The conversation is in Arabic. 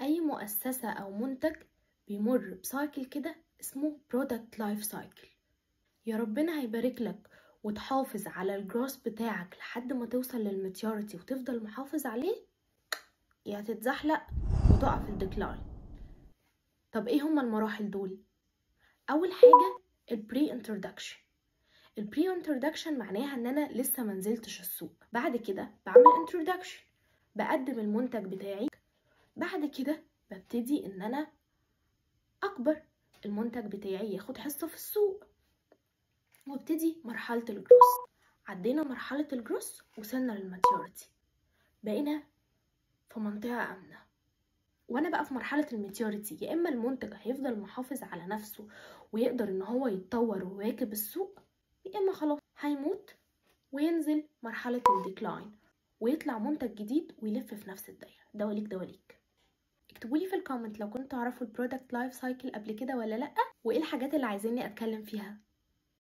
اي مؤسسة او منتج بيمر بسايكل كده اسمه product life cycle. يا ربنا هيبارك لك وتحافظ على الجروس بتاعك لحد ما توصل للماتيوريتي وتفضل محافظ عليه، يا هتتزحلق وتقع في الديكلاين. طب ايه هما المراحل دول؟ اول حاجة البري انترودكشن. البري انترودكشن معناها ان انا لسه منزلتش السوق. بعد كده بعمل انترودكشن، بقدم المنتج بتاعي. بعد كده ببتدي ان انا اكبر، المنتج بتاعي ياخد حصة في السوق، وابتدي مرحلة الجروس. عدينا مرحلة الجروس وصلنا للماتيوريتي، بقينا في منطقة آمنة. وانا بقى في مرحلة الماتيوريتي، يا اما المنتج هيفضل محافظ على نفسه ويقدر ان هو يتطور ويواكب السوق، يا اما خلاص هيموت وينزل مرحلة الديكلاين ويطلع منتج جديد ويلف في نفس الدايرة. دواليك دواليك. اكتبولي في الكومنت لو كنتوا تعرفوا البرودكت لايف سايكل قبل كده ولا لأ، وايه الحاجات اللي عايزيني اتكلم فيها.